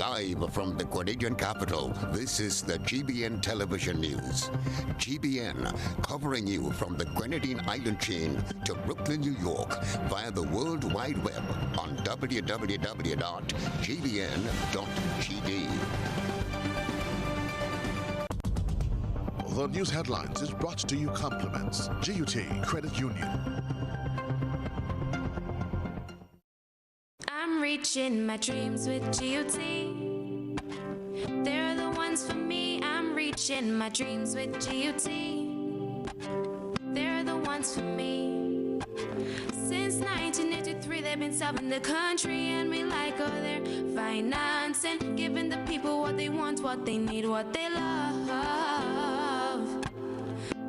Live from the Grenadian capital, this is the GBN television news. GBN, covering you from the Grenadine Island chain to Brooklyn, New York, via the World Wide Web on www.gbn.gd. The news headlines is brought to you compliments GUT Credit Union. I'm reaching my dreams with GUT. They're the ones for me. I'm reaching my dreams with GUT. They're the ones for me. Since 1983, they've been serving the country, and we like all their financing, giving the people what they want, what they need, what they love.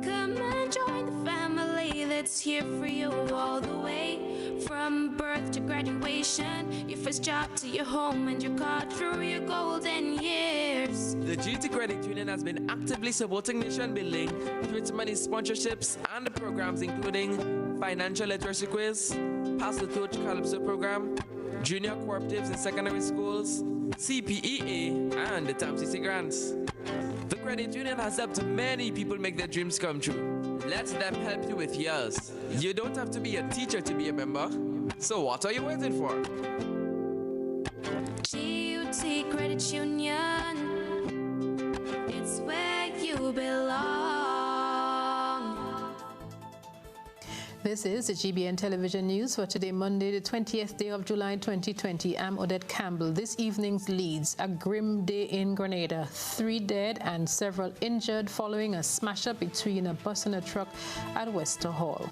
Come and join the family that's here for you all the way. From birth to graduation, your first job to your home, and your car through your golden years. The GT Credit Union has been actively supporting nation building through its many sponsorships and the programs including Financial Literacy Quiz, Pass the Torch Calypso Program, Junior Cooperatives in Secondary Schools, CPEA, and the TAMCC Grants. The Credit Union has helped many people make their dreams come true. Let them help you with yours. You don't have to be a teacher to be a member. So what are you waiting for? GUT Credit Union, it's where you belong. This is the GBN television news for today, Monday, the 20th day of July 2020. I'm Odette Campbell. This evening's leads: a grim day in Grenada. 3 dead and several injured following a smash-up between a bus and a truck at Wester Hall.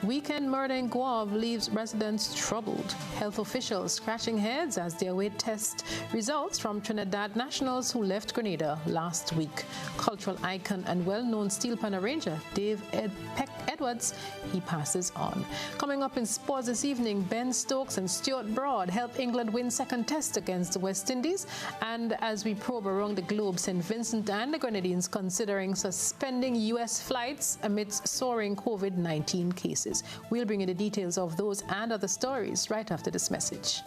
Weekend murder in Guave leaves residents troubled. Health officials scratching heads as they await test results from Trinidad nationals who left Grenada last week. Cultural icon and well-known steel pan arranger Dave Edwards, he passes on. Coming up in sports this evening, Ben Stokes and Stuart Broad help England win second test against the West Indies. And as we probe around the globe, St. Vincent and the Grenadines considering suspending U.S. flights amidst soaring COVID-19 cases. We'll bring you the details of those and other stories right after this message.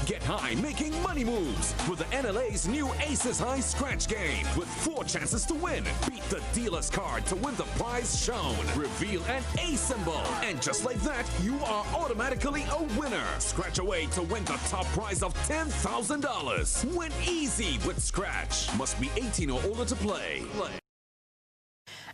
Get high making money moves with the NLA's new Aces High Scratch game with 4 chances to win. Beat the dealer's card to win the prize shown. Reveal an A symbol. And just like that, you are automatically a winner. Scratch away to win the top prize of $10,000. Win easy with Scratch. Must be 18 or older to play.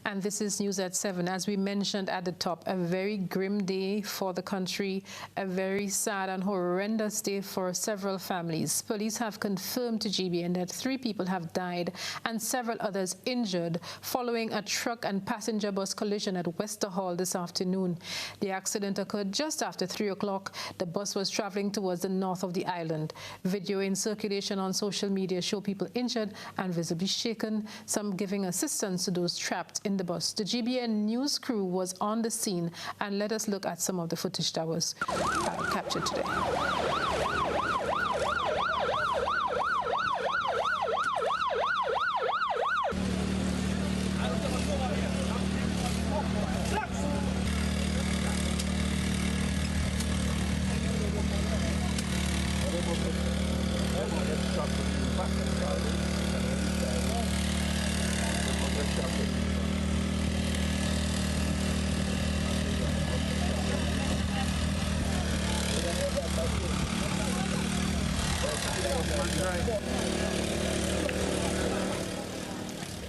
And this is News at 7. As we mentioned at the top, a very grim day for the country, a very sad and horrendous day for several families. Police have confirmed to GBN that 3 people have died and several others injured following a truck and passenger bus collision at Wester Hall this afternoon. The accident occurred just after 3 o'clock. The bus was traveling towards the north of the island. Video in circulation on social media show people injured and visibly shaken, some giving assistance to those trapped in the bus. The GBN news crew was on the scene, and let us look at some of the footage that was captured today.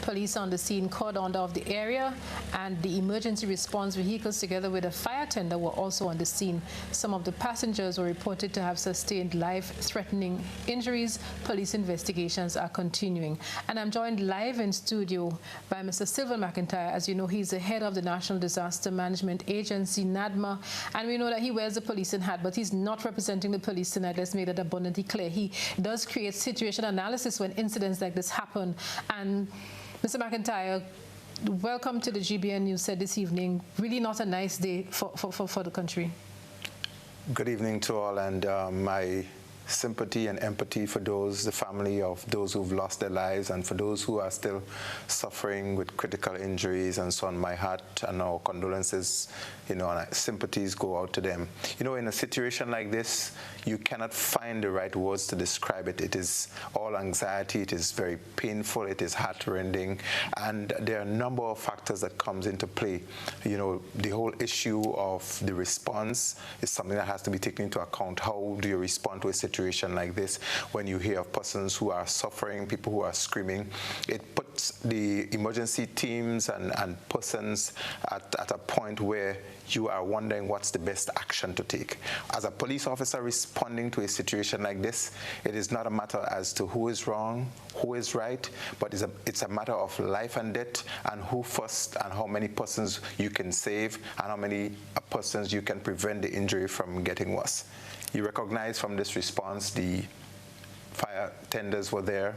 Police on the scene cordoned off the area, and the emergency response vehicles together with a fire tender were also on the scene. Some of the passengers were reported to have sustained life-threatening injuries. Police investigations are continuing. And I'm joined live in studio by Mr. Sylvan McIntyre. As you know, he's the head of the National Disaster Management Agency, NADMA, and we know that he wears the policing hat, but he's not representing the police tonight. Let's make that abundantly clear. He does create situation analysis when incidents like this happen. And Mr. McIntyre, welcome to the GBN News Set this evening. Really not a nice day for the country. Good evening to all, and my sympathy and empathy for the family of those who've lost their lives, and for those who are still suffering with critical injuries and so on. My heart and our condolences, and our sympathies go out to them. In a situation like this, you cannot find the right words to describe it. It is all anxiety, it is very painful, it is heart-rending, and there are a number of factors that comes into play. The whole issue of the response is something that has to be taken into account. How do you respond to a situation like this when you hear of persons who are suffering, people who are screaming? It puts the emergency teams and persons at a point where you are wondering what's the best action to take. As a police officer responding to a situation like this, it is not a matter as to who is wrong, who is right, but it's a matter of life and death, and who first, and how many persons you can save, and how many persons you can prevent the injury from getting worse. You recognize from this response the fire tenders were there,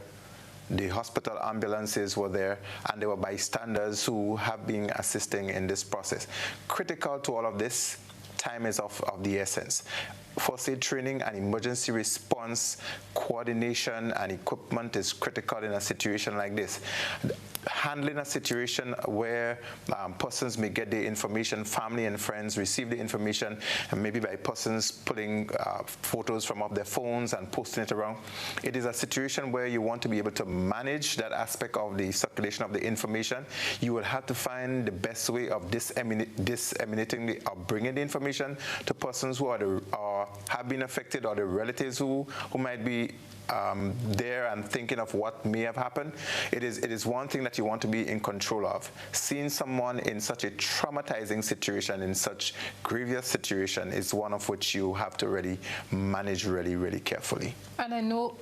the hospital ambulances were there, and there were bystanders who have been assisting in this process. Critical to all of this, time is of the essence. First aid training and emergency response coordination and equipment is critical in a situation like this. Handling a situation where persons may get the information, family and friends receive the information, and maybe by persons pulling photos from off their phones and posting it around. It is a situation where you want to be able to manage that aspect of the circulation of the information. You will have to find the best way of disseminating or bringing the information to persons who have been affected, or the relatives who might be there and thinking of what may have happened. It is one thing that you want to be in control of. Seeing someone in such a traumatizing situation, in such grievous situation, is one of which you have to really manage really, really carefully. And I know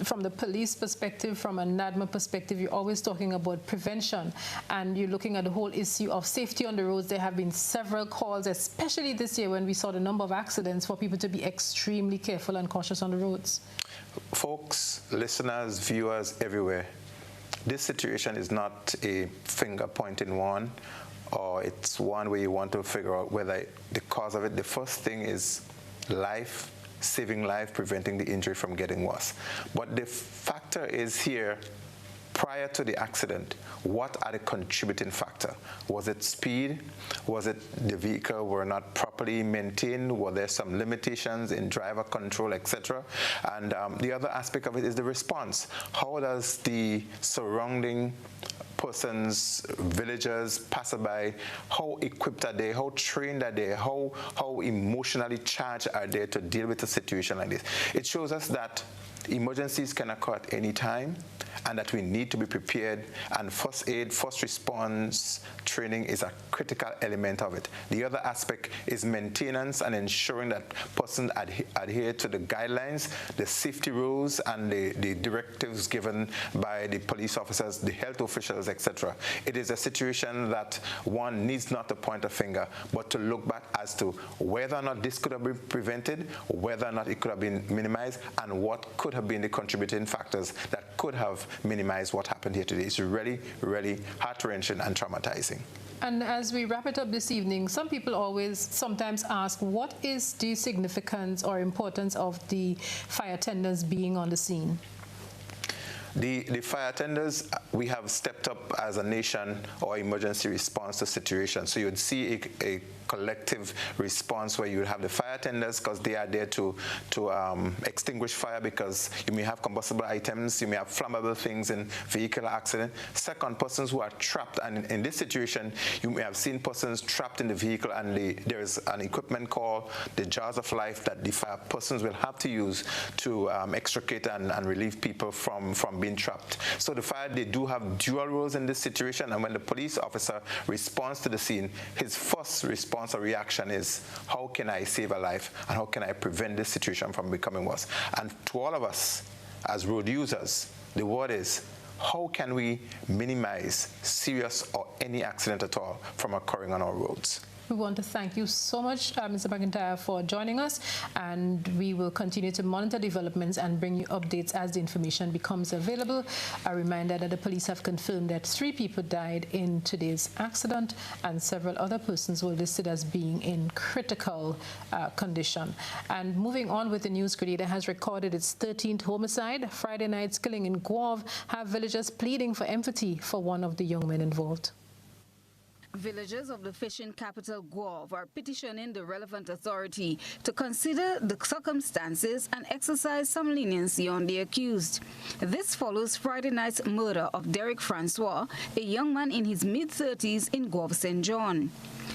from the police perspective, from a NADMA perspective, you're always talking about prevention, and you're looking at the whole issue of safety on the roads. There have been several calls, especially this year when we saw the number of accidents, for people to be extremely careful and cautious on the roads. Folks, listeners, viewers everywhere, this situation is not a finger-pointing one, or it's one where you want to figure out whether the cause of it. The first thing is life, saving life, preventing the injury from getting worse. But the factor is here, prior to the accident, what are the contributing factors? Was it speed? Was it the vehicle were not properly maintained? Were there some limitations in driver control, etc.? And the other aspect of it is the response. How does the surrounding persons, villagers, passerby, how equipped are they, how trained are they, how emotionally charged are they to deal with a situation like this? It shows us that emergencies can occur at any time, and that we need to be prepared, and first aid, first response training is a critical element of it. The other aspect is maintenance and ensuring that persons adhere to the guidelines, the safety rules, and the directives given by the police officers, the health officials, etc. It is a situation that one needs not to point a finger, but to look back as to whether or not this could have been prevented, whether or not it could have been minimized, and what could have been the contributing factors that could have minimized what happened here today. It's really, really heart-wrenching and traumatizing. And as we wrap it up this evening, some people sometimes ask, what is the significance or importance of the fire attendants being on the scene? The fire attendants, we have stepped up as a nation our emergency response to situations. So you'd see a collective response where you would have the fire attendants, because they are there to extinguish fire, because you may have combustible items, you may have flammable things in vehicular accident. Second, persons who are trapped, and in this situation, you may have seen persons trapped in the vehicle, and there is an equipment called the jars of life that the fire persons will have to use to extricate and relieve people from being trapped. So the fire, they do have dual roles in this situation, and when the police officer responds to the scene, his first response or reaction is, how can I save a life, and how can I prevent this situation from becoming worse? And to all of us as road users, the word is, how can we minimize serious or any accident at all from occurring on our roads? We want to thank you so much, Mr. McIntyre, for joining us, and we will continue to monitor developments and bring you updates as the information becomes available. A reminder that the police have confirmed that 3 people died in today's accident, and several other persons were listed as being in critical condition. And moving on with the news, Grenada has recorded its 13th homicide. Friday night's killing in Guave have villagers pleading for empathy for one of the young men involved. Villagers of the fishing capital Guave are petitioning the relevant authority to consider the circumstances and exercise some leniency on the accused. This follows Friday night's murder of Derek Francois, a young man in his mid-30s in Guave, St. John.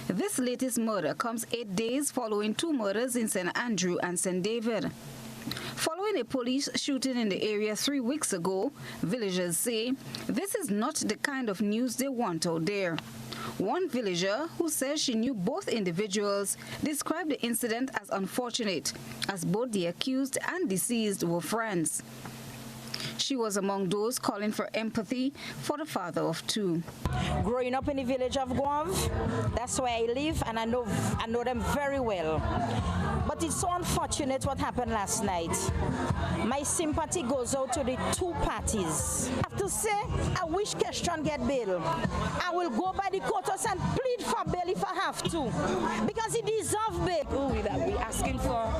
This latest murder comes 8 days following 2 murders in St. Andrew and St. David. Following a police shooting in the area 3 weeks ago, villagers say this is not the kind of news they want out there. One villager, who says she knew both individuals, described the incident as unfortunate, as both the accused and deceased were friends. She was among those calling for empathy for the father of 2. Growing up in the village of Guave, that's where I live, and I know them very well. But it's so unfortunate what happened last night. My sympathy goes out to the 2 parties. I have to say, I wish Kestron get bail. I will go by the courthouse and plead for bail if I have to, because he deserves bail. We're asking for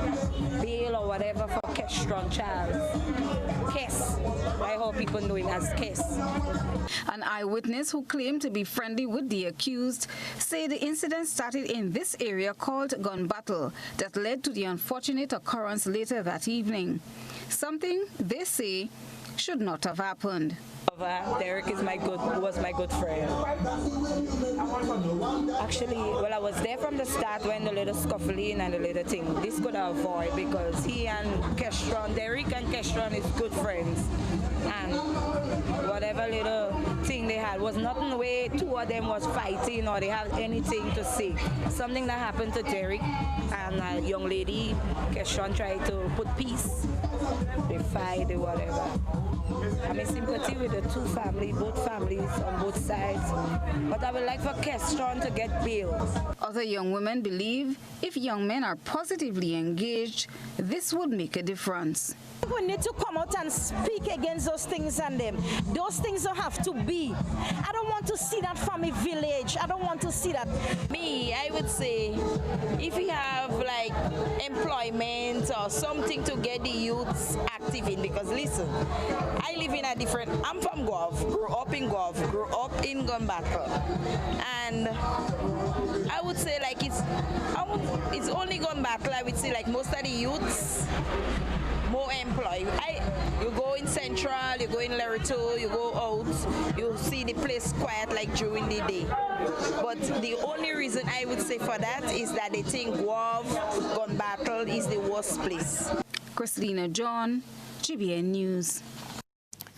bail or whatever for Kestron Charles. Kes. I hope people know him as Kes. An eyewitness who claimed to be friendly with the accused said the incident started in this area called Gun Battle that led to the unfortunate occurrence later that evening. Something they say should not have happened. Derek was my good friend. Actually, well, I was there from the start when the little scuffling and the little thing. This could avoid because he and Kestron, Derek and Kestron is good friends. And whatever little thing they had was nothing the way 2 of them was fighting or they had anything to say. Something that happened to Derek and a young lady, Kestron tried to put peace. They fight or whatever. I'm in sympathy with the 2 families, both families on both sides. But I would like for Kestron to get bail. Other young women believe if young men are positively engaged, this would make a difference. We need to come out and speak against those things and them. Those things don't have to be. I don't want to see that from a village. I don't want to see that. Me, I would say if we have like employment or something to get the youths active in, because listen, I live in a different, I'm from Guave, grew up in Guave, grew up in Gun Battle. And I would say like it's only Gun Battle, I would say like most of the youths more employed. You go in Central, you go in Lerito, you go out, you see the place quiet like during the day. But the only reason I would say for that is that they think Guave, Gun Battle is the worst place. Christina John, GBN News.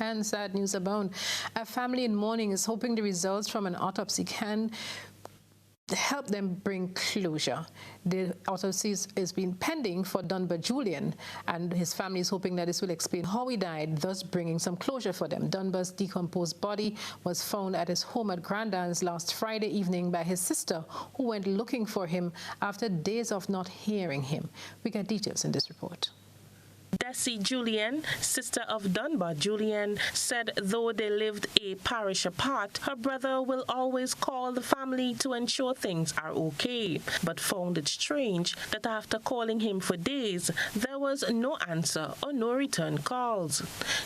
And sad news abound. A family in mourning is hoping the results from an autopsy can help them bring closure. The autopsy is being pending for Dunbar Julian, and his family is hoping that this will explain how he died, thus bringing some closure for them. Dunbar's decomposed body was found at his home at Grandans last Friday evening by his sister, who went looking for him after days of not hearing him. We get details in this report. Desi Julian, sister of Dunbar Julian, said though they lived a parish apart, her brother will always call the family to ensure things are okay, but found it strange that after calling him for days, there was no answer or no return calls.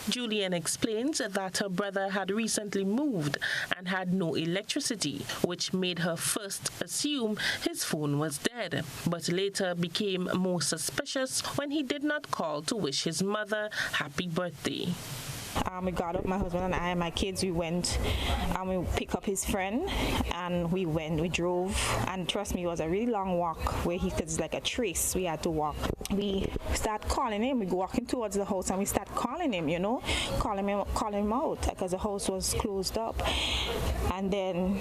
Julian explains that her brother had recently moved and had no electricity, which made her first assume his phone was dead, but later became more suspicious when he did not call to wish his mother happy birthday. We got up, my husband and I and my kids, we went and we picked up his friend and we drove, and trust me, it was a really long walk where it's like a trace we had to walk. We start calling him, we go walking towards the house and we start calling him, calling him out because the house was closed up. And then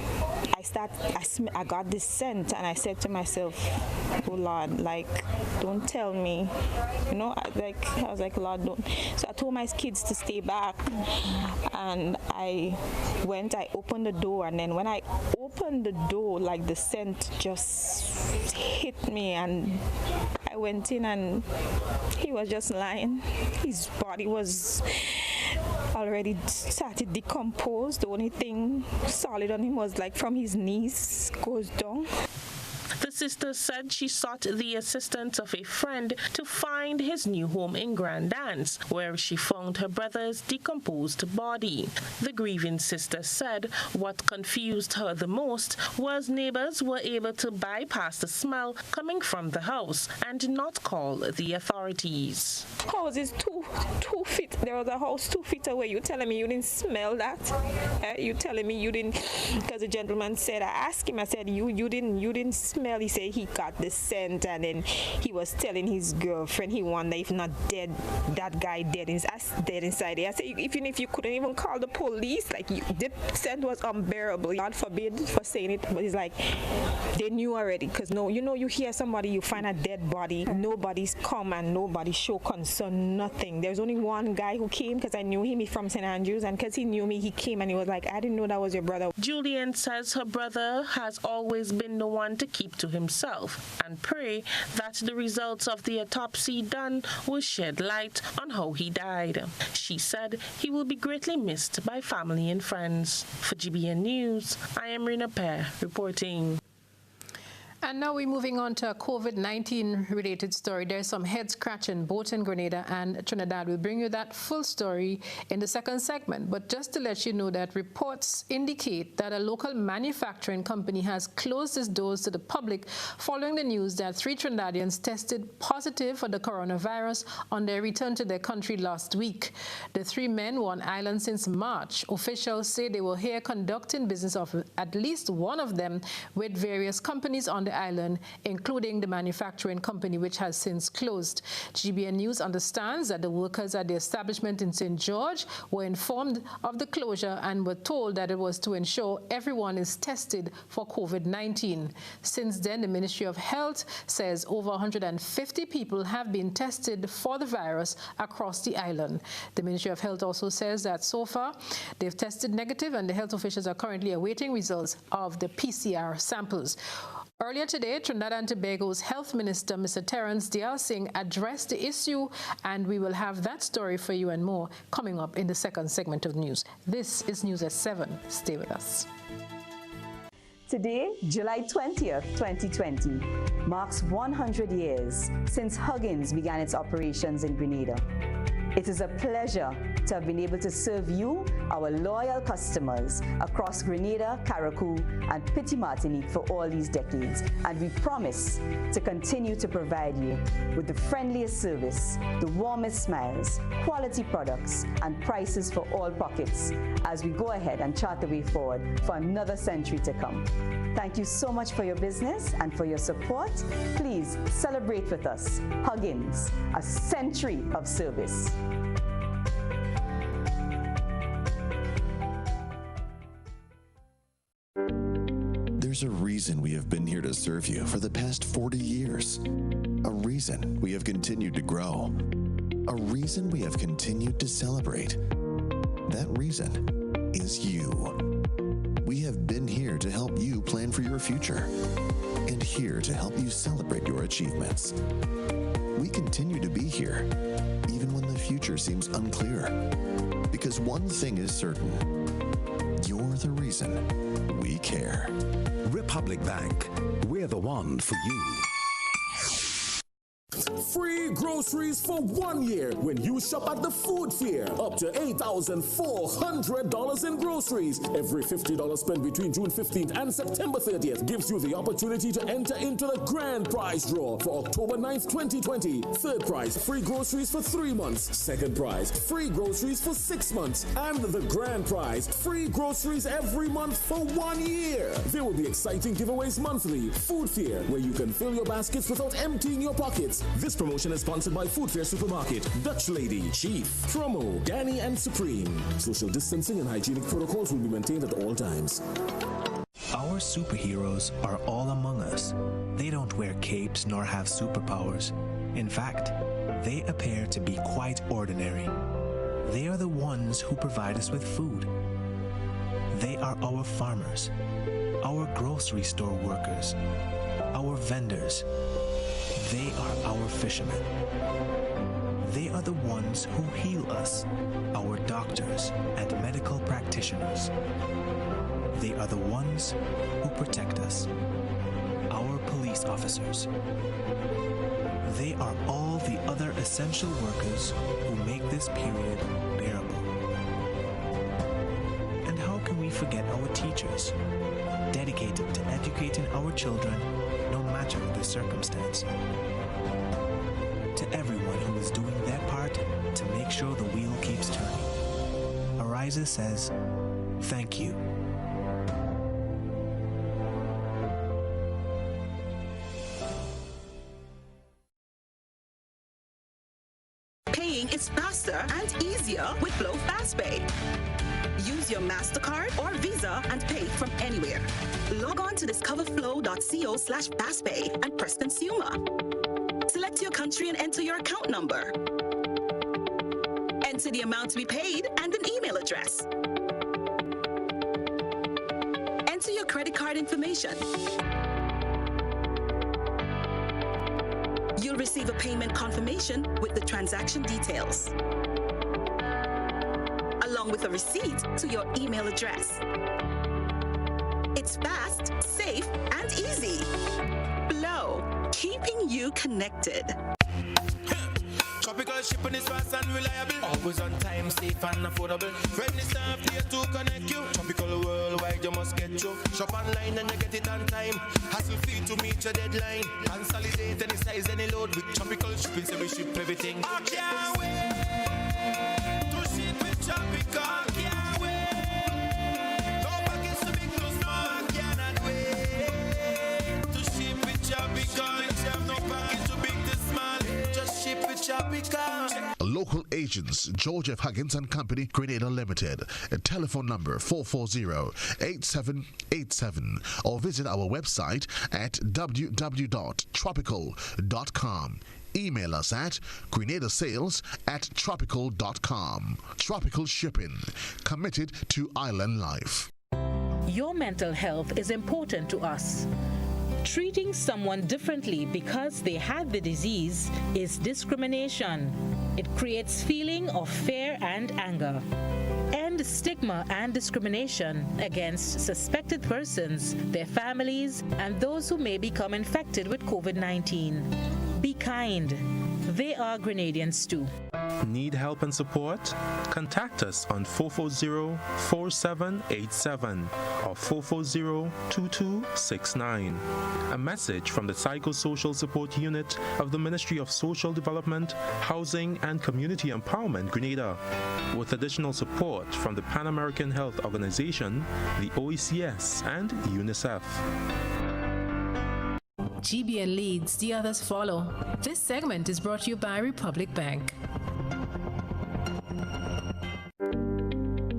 I got this scent and I said to myself, oh Lord, like, don't tell me, I was like, Lord, don't. So I told told my kids to stay back. And I opened the door, and then when I opened the door, like the scent just hit me, and I went in and he was just lying. His body was already started decomposed. The only thing solid on him was like from his knees goes down. The sister said she sought the assistance of a friend to find his new home in Grand Dance, where she found her brother's decomposed body. The grieving sister said what confused her the most was neighbors were able to bypass the smell coming from the house and not call the authorities. House is 2 feet. There was a house 2 feet away. You telling me you didn't smell that? You telling me you didn't? Because the gentleman said, I asked him, I said, you didn't smell. He said he got the scent, and then he was telling his girlfriend he wondered if not dead, that guy dead inside there. I said, even if you couldn't even call the police, like the scent was unbearable. God forbid for saying it, but it's like they knew already. Because you hear somebody, you find a dead body, nobody's come and nobody show concern, nothing. There's only one guy who came because I knew him from St. Andrews, and because he knew me, he came and he was like, I didn't know that was your brother. Julian says her brother has always been the one to keep to himself and pray that the results of the autopsy done will shed light on how he died. She said he will be greatly missed by family and friends. For GBN News, I am Rina Pear reporting. And now we're moving on to a COVID-19 related story. There's some head scratching both in Grenada and Trinidad. We'll bring you that full story in the second segment. But just to let you know that reports indicate that a local manufacturing company has closed its doors to the public following the news that 3 Trinidadians tested positive for the coronavirus on their return to their country last week. The 3 men were on island since March. Officials say they were here conducting business of at least one of them with various companies on the island, including the manufacturing company, which has since closed. GBN News understands that the workers at the establishment in St. George were informed of the closure and were told that it was to ensure everyone is tested for COVID-19. Since then, the Ministry of Health says over 150 people have been tested for the virus across the island. The Ministry of Health also says that so far they've tested negative, and the health officials are currently awaiting results of the PCR samples. Earlier today, Trinidad and Tobago's Health Minister, Mr. Terence Dial Singh, addressed the issue, and we will have that story for you and more coming up in the second segment of news. This is News at 7. Stay with us. Today, July 20th, 2020, marks 100 years since Huggins began its operations in Grenada. It is a pleasure to have been able to serve you, our loyal customers, across Grenada, Carriacou, and Petit Martinique for all these decades. And we promise to continue to provide you with the friendliest service, the warmest smiles, quality products, and prices for all pockets as we go ahead and chart the way forward for another century to come. Thank you so much for your business and for your support. Please celebrate with us. Huggins, a century of service. There's a reason we have been here to serve you for the past 40 years. A reason we have continued to grow. A reason we have continued to celebrate. That reason is you. We have been here to help you plan for your future and here to help you celebrate your achievements. We continue to be here, even when the future seems unclear. Because one thing is certain, you're the reason we care. Republic Bank, we're the one for you. Free groceries for 1 year when you shop at the food fair. Up to $8,400 in groceries. Every $50 spent between June 15th and September 30th gives you the opportunity to enter into the grand prize draw for October 9th, 2020. Third prize, free groceries for 3 months. Second prize, free groceries for 6 months. And the grand prize, free groceries every month for 1 year. There will be exciting giveaways monthly. Food fair, where you can fill your baskets without emptying your pockets. This promotion is sponsored by Food Fair Supermarket, Dutch Lady, Chief, Promo, Danny, and Supreme. Social distancing and hygienic protocols will be maintained at all times. Our superheroes are all among us. They don't wear capes nor have superpowers. In fact, they appear to be quite ordinary. They are the ones who provide us with food. They are our farmers, our grocery store workers, our vendors. They are our fishermen. They are the ones who heal us, our doctors and medical practitioners. They are the ones who protect us, our police officers. They are all the other essential workers who make this period bearable. And how can we forget our teachers, dedicated to educating our children no matter the circumstance? To everyone who is doing their part to make sure the wheel keeps turning, Ariza says, thank you. Paying is faster and easier with Flow FastPay. Use your MasterCard or Visa and pay from anywhere. Log on to discoverflow.co/fastpay and press Consumer. Select your country and enter your account number. Enter the amount to be paid and an email address. Enter your credit card information. You'll receive a payment confirmation with the transaction details, along with a receipt to your email address. It's fast, safe, and easy. Flow, keeping you connected. Tropical shipping is fast and reliable. Always on time, safe and affordable. Friendly staff here to connect you. Tropical worldwide, you must get you. Shop online and you get it on time. Hassle free to meet your deadline. Consolidate any size, any load with tropical shipping, so we ship everything. I can't wait to ship with tropical. Can't wait. No package too big, too small. I cannot wait to ship with tropical. No package too big, too small. Just ship with tropical. Local agents, George F. Huggins and Company, Grenada Limited. Telephone number 440-8787 or visit our website at www.tropical.com. Email us at grenadasales@tropical.com. Tropical Shipping, committed to island life. Your mental health is important to us. Treating someone differently because they had the disease is discrimination. It creates feeling of fear and anger. End stigma and discrimination against suspected persons, their families, and those who may become infected with COVID-19. Be kind. They are Grenadians too. Need help and support? Contact us on 440-4787 or 440-2269. A message from the Psychosocial Support Unit of the Ministry of Social Development, Housing and Community Empowerment, Grenada, with additional support from the Pan American Health Organization, the OECS, and UNICEF. GBN leads, the others follow. This segment is brought to you by Republic Bank.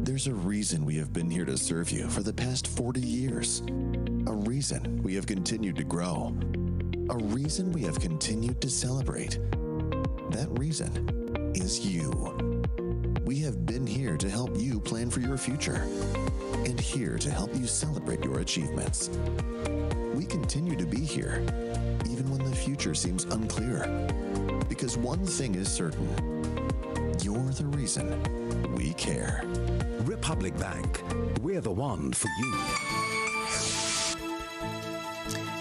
There's a reason we have been here to serve you for the past 40 years. A reason we have continued to grow. A reason we have continued to celebrate. That reason is you. We have been here to help you plan for your future and here to help you celebrate your achievements. We continue to be here, even when the future seems unclear. Because one thing is certain, you're the reason we care. Republic Bank, we're the one for you.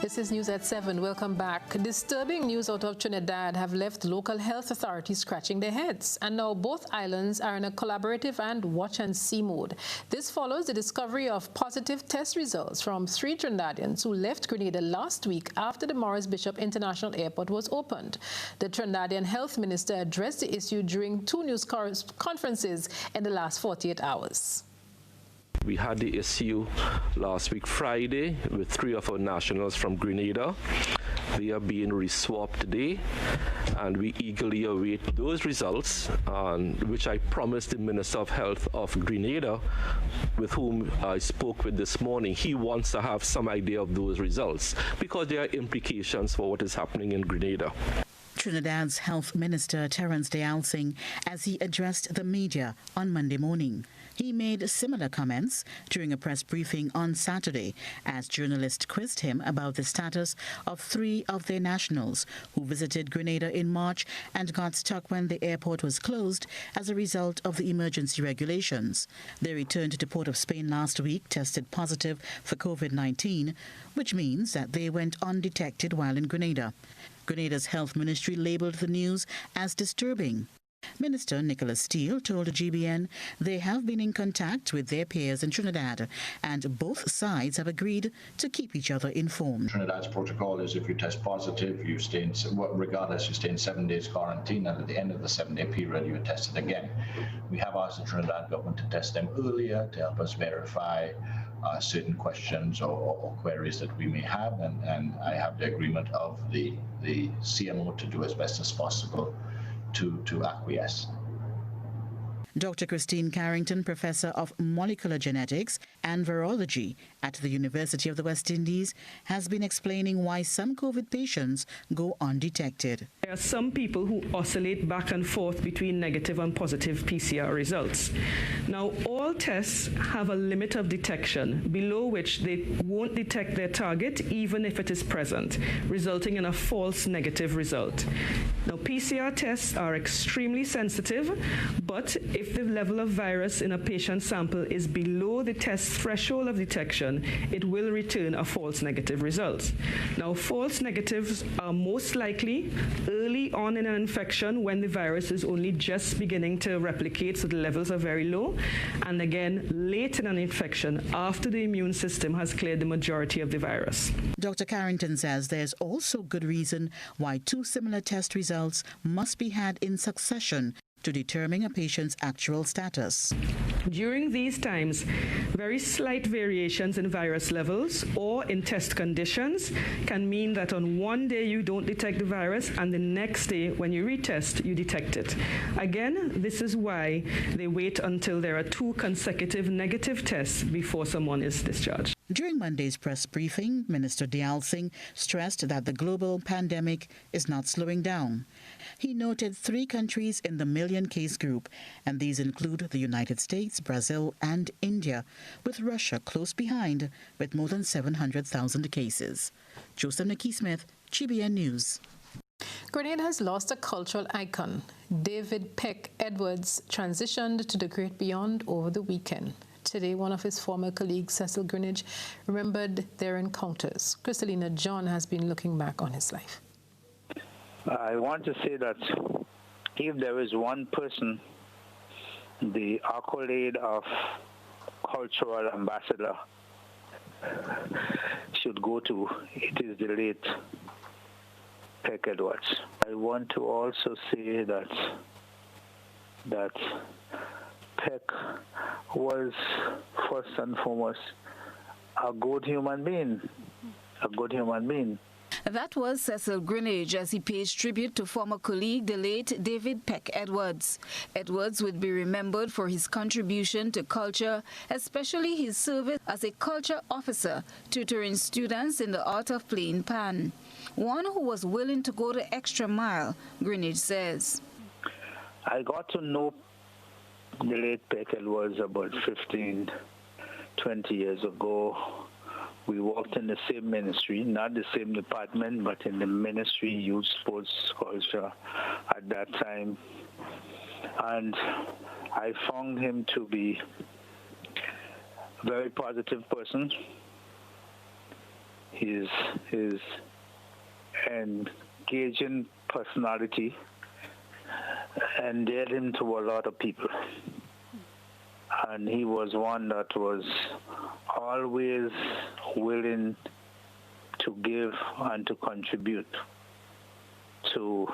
This is News at 7. Welcome back. Disturbing news out of Trinidad have left local health authorities scratching their heads. And now both islands are in a collaborative and watch-and-see mode. This follows the discovery of positive test results from 3 Trinidadians who left Grenada last week after the Morris Bishop International Airport was opened. The Trinidadian health minister addressed the issue during 2 news conferences in the last 48 hours. We had the issue last week Friday with 3 of our nationals from Grenada. They are being re-swabbed today, and we eagerly await those results, which I promised the Minister of Health of Grenada, with whom I spoke with this morning. He wants to have some idea of those results because there are implications for what is happening in Grenada. Trinidad's Health Minister Terence Deyalsingh as he addressed the media on Monday morning. He made similar comments during a press briefing on Saturday as journalists quizzed him about the status of 3 of their nationals who visited Grenada in March and got stuck when the airport was closed as a result of the emergency regulations. They returned to Port of Spain last week, tested positive for COVID-19, which means that they went undetected while in Grenada. Grenada's health ministry labelled the news as disturbing. Minister Nicholas Steele told GBN they have been in contact with their peers in Trinidad and both sides have agreed to keep each other informed. Trinidad's protocol is if you test positive, you stay in, regardless, you stay in 7 days quarantine, and at the end of the 7-day period, you are tested again. We have asked the Trinidad government to test them earlier to help us verify certain questions or queries that we may have, and I have the agreement of the CMO to do as best as possible to acquiesce. Dr. Christine Carrington, Professor of Molecular Genetics and Virology at the University of the West Indies, has been explaining why some COVID patients go undetected. There are some people who oscillate back and forth between negative and positive PCR results. Now, all tests have a limit of detection below which they won't detect their target even if it is present, resulting in a false negative result. Now, PCR tests are extremely sensitive, but if the level of virus in a patient sample is below the test threshold of detection, it will return a false negative result. Now, false negatives are most likely early on in an infection when the virus is only just beginning to replicate, so the levels are very low, and again late in an infection after the immune system has cleared the majority of the virus. Dr. Carrington says there's also good reason why 2 similar test results must be had in succession to determine a patient's actual status. During these times, very slight variations in virus levels or in test conditions can mean that on one day you don't detect the virus and the next day when you retest, you detect it. Again, this is why they wait until there are 2 consecutive negative tests before someone is discharged. During Monday's press briefing, Minister Deyalsingh stressed that the global pandemic is not slowing down. He noted 3 countries in the million-case group, and these include the United States, Brazil, and India, with Russia close behind with more than 700,000 cases. Joseph Nikki-Smith, GBN News. Grenada has lost a cultural icon. David Peck Edwards transitioned to the great beyond over the weekend. Today, one of his former colleagues, Cecil Greenidge, remembered their encounters. Crystalina John has been looking back on his life. I want to say that if there is one person the accolade of cultural ambassador should go to, it is the late Peck Edwards. I want to also say that Peck was first and foremost a good human being, That was Cecil Greenidge as he pays tribute to former colleague, the late David Peck Edwards. Edwards would be remembered for his contribution to culture, especially his service as a culture officer, tutoring students in the art of playing pan. One who was willing to go the extra mile, Greenidge says. I got to know the late Peck Edwards about 15, 20 years ago. We worked in the same ministry, not the same department, but in the ministry, youth, sports, culture at that time. And I found him to be a very positive person. His engaging personality endeared him to a lot of people. And he was one that was always willing to give and to contribute to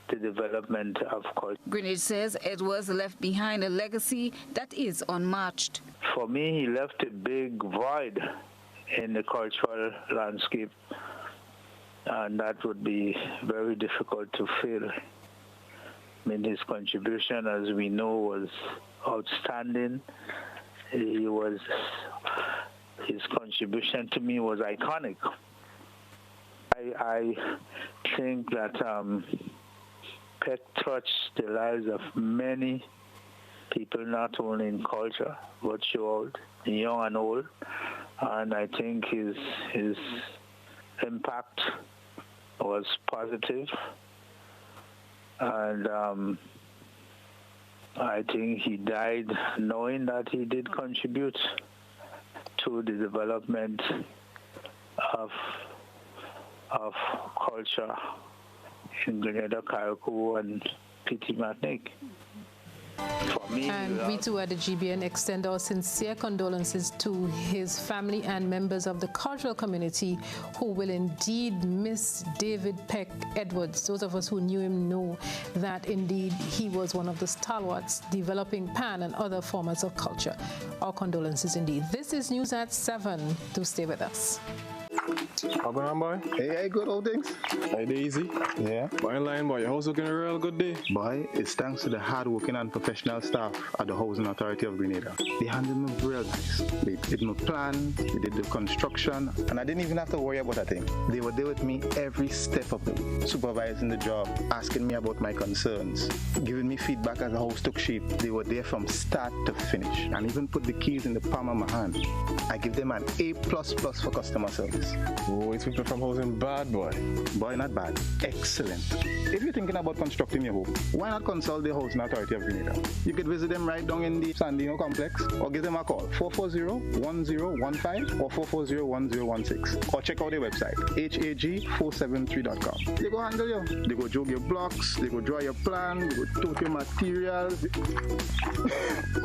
the development of culture. Greenidge says Edwards left behind a legacy that is unmatched. For me, he left a big void in the cultural landscape, and that would be very difficult to fill. I mean, his contribution, as we know, was outstanding. His contribution to me was iconic. I think that PEC touched the lives of many people, not only in culture, but throughout, young and old. And I think his impact was positive. And I think he died knowing that he did contribute to the development of culture in Grenada, Carriacou, and Petit Martinique. For me, and we too at the GBN extend our sincere condolences to his family and members of the cultural community who will indeed miss David Peck Edwards. Those of us who knew him know that indeed he was one of the stalwarts developing pan and other formats of culture. Our condolences indeed. This is News at 7. Do stay with us. How going on, boy? Hey, good old things. Hey, easy. Yeah. Boy, in line, boy. Your house looking a real good day. Boy, it's thanks to the hard-working and professional staff at the Housing Authority of Grenada. They handled me real nice. They did my plan, they did the construction, and I didn't even have to worry about a thing. They were there with me every step of it, supervising the job, asking me about my concerns, giving me feedback as the house took shape. They were there from start to finish, and even put the keys in the palm of my hand. I give them an A++ for customer service. Oh, it's people from housing bad, boy. Boy, not bad. Excellent. If you're thinking about constructing your home, why not consult the Housing Authority of Grenada? You could visit them right down in the Sandino complex, or give them a call, 440-1015 or 440-1016. Or check out their website, hag473.com. They go handle you. They go jog your blocks, they go draw your plan, they go tote your materials.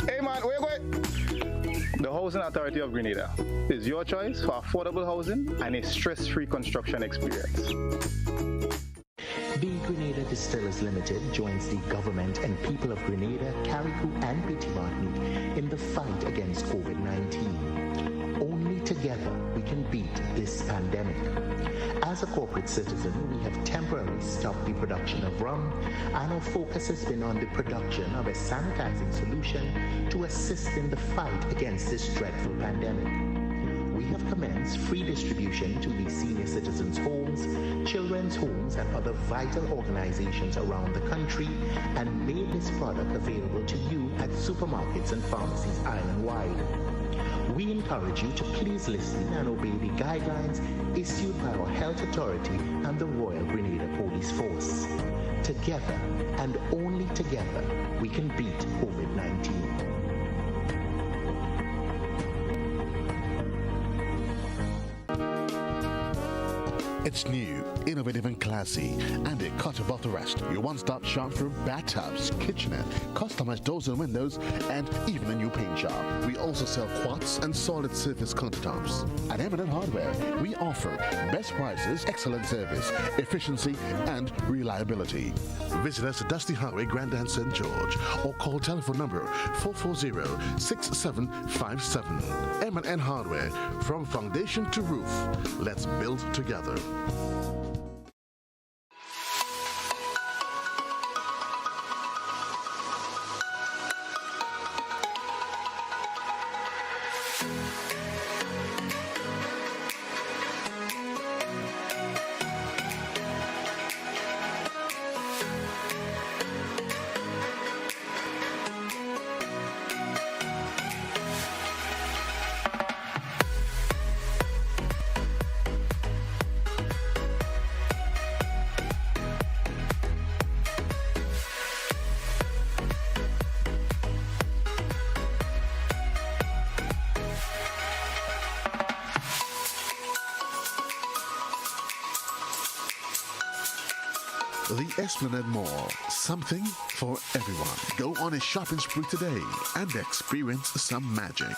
Hey man, where you going? The Housing Authority of Grenada is your choice for affordable housing and a stress-free construction experience. The Grenada Distillers Limited joins the government and people of Grenada, Carriacou and Petit Martinique in the fight against COVID-19. Only together we can beat this pandemic. As a corporate citizen, we have temporarily stopped the production of rum, and our focus has been on the production of a sanitizing solution to assist in the fight against this dreadful pandemic. We have commenced free distribution to the senior citizens' homes, children's homes, and other vital organizations around the country, and made this product available to you at supermarkets and pharmacies island-wide. We encourage you to please listen and obey the guidelines issued by our health authority and the Royal Grenada Police Force. Together, and only together, we can beat COVID-19. It's new, innovative and classy, and it cut above the rest. Your one-stop shop for bathtubs, kitchenette, customized doors and windows, and even a new paint job. We also sell quartz and solid surface countertops. At M&N Hardware, we offer best prices, excellent service, efficiency, and reliability. Visit us at Dusty Highway, Grandin, St. George, or call telephone number 440-6757. M&N Hardware, from foundation to roof. Let's build together. The Esplanade Mall, something for everyone. Go on a shopping spree today and experience some magic.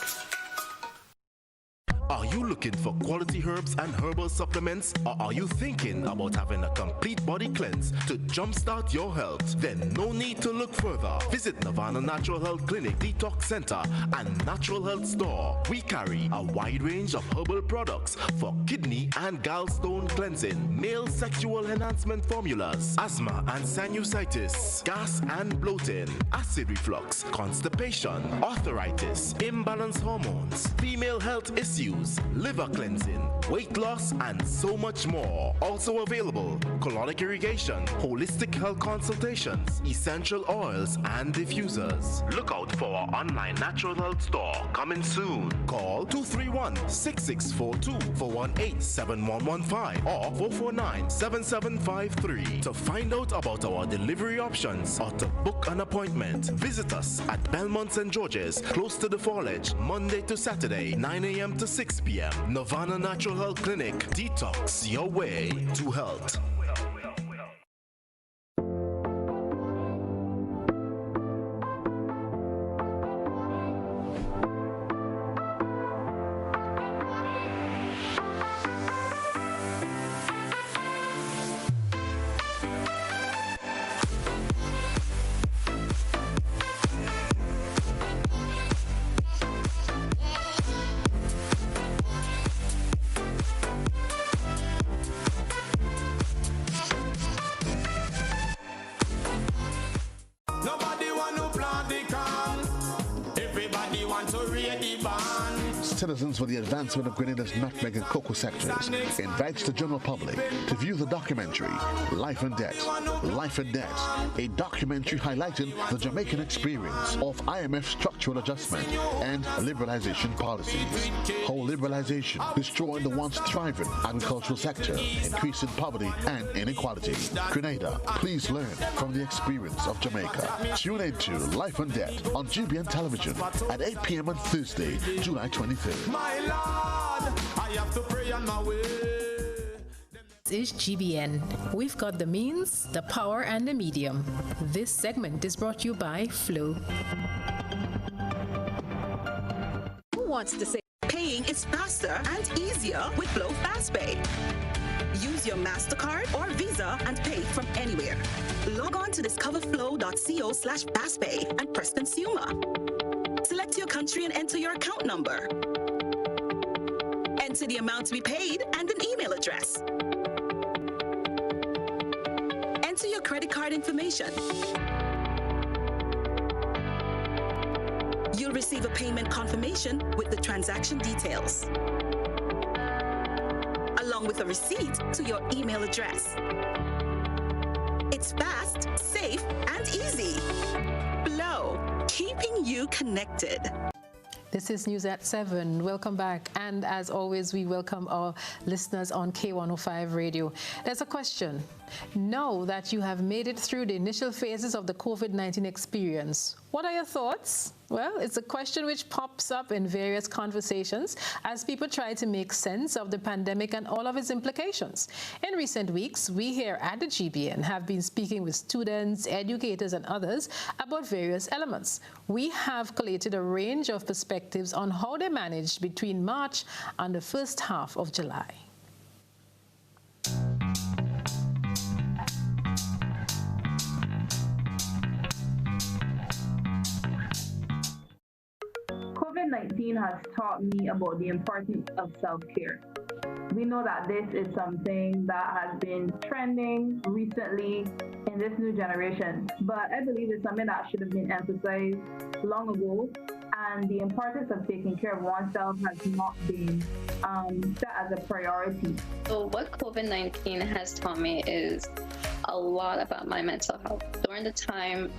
Are you looking for quality herbs and herbal supplements? Or are you thinking about having a complete body cleanse to jumpstart your health? Then no need to look further. Visit Nirvana Natural Health Clinic, Detox Center, and Natural Health Store. We carry a wide range of herbal products for kidney and gallstone cleansing, male sexual enhancement formulas, asthma and sinusitis, gas and bloating, acid reflux, constipation, arthritis, imbalanced hormones, female health issues, reviews, liver cleansing, weight loss, and so much more. Also available, colonic irrigation, holistic health consultations, essential oils, and diffusers. Look out for our online natural health store coming soon. Call 231-6642 for 18-7115 or 449-7753 to find out about our delivery options or to book an appointment. Visit us at Belmont St. George's, close to the Foliage, Monday to Saturday, 9 a.m. to 6 p.m. Nirvana Natural Health Clinic. Detox your way to health. Citizens for the Advancement of Grenada's nutmeg and cocoa sectors invites the general public to view the documentary Life and Debt, a documentary highlighting the Jamaican experience of IMF structural adjustment and liberalization policies. How liberalization destroying the once thriving agricultural sector, increasing poverty and inequality. Grenada, please learn from the experience of Jamaica. Tune in to Life and Debt on GBN television at 8 p.m. on Thursday, July 23rd. My Lord, I have to pray on my way. This is GBN. We've got the means, the power, and the medium. This segment is brought to you by Flow. Who wants to say paying is faster and easier with Flow FastPay? Use your MasterCard or Visa and pay from anywhere. Log on to discoverflow.co/fastpay and press consumer. Select your country and enter your account number. Enter the amount to be paid and an email address. Enter your credit card information. You'll receive a payment confirmation with the transaction details, along with a receipt to your email address. It's fast, safe, and easy. Flow, keeping you connected. This is News at 7. Welcome back. And as always, we welcome our listeners on K105 Radio. There's a question. Now that you have made it through the initial phases of the COVID-19 experience, what are your thoughts? Well, it's a question which pops up in various conversations as people try to make sense of the pandemic and all of its implications. In recent weeks, we here at the GBN have been speaking with students, educators, and others about various elements. We have collated a range of perspectives on how they managed between March and the first half of July. COVID-19 has taught me about the importance of self-care. We know that this is something that has been trending recently in this new generation, but I believe it's something that should have been emphasized long ago, and the importance of taking care of oneself has not been set as a priority. So what COVID-19 has taught me is a lot about my mental health. During the time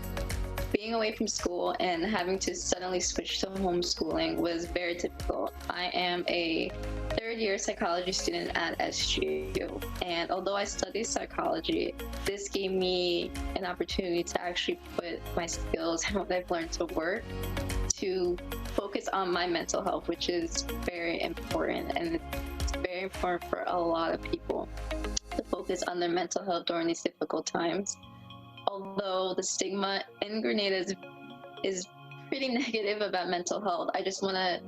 being away from school and having to suddenly switch to homeschooling was very difficult. I am a third-year psychology student at SGU, and although I study psychology, this gave me an opportunity to actually put my skills and what I've learned to work to focus on my mental health, which is very important, and it's very important for a lot of people to focus on their mental health during these difficult times. Although the stigma in Grenada is pretty negative about mental health, I just want to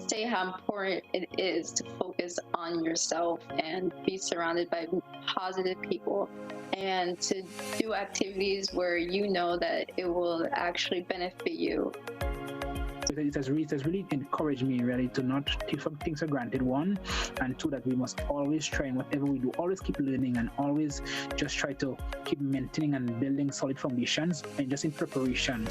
say how important it is to focus on yourself and be surrounded by positive people and to do activities where you know that it will actually benefit you. It has really encouraged me really to not take some things for granted, one, and two, that we must always try in whatever we do, always keep learning and always just try to keep maintaining and building solid foundations, and just in preparation.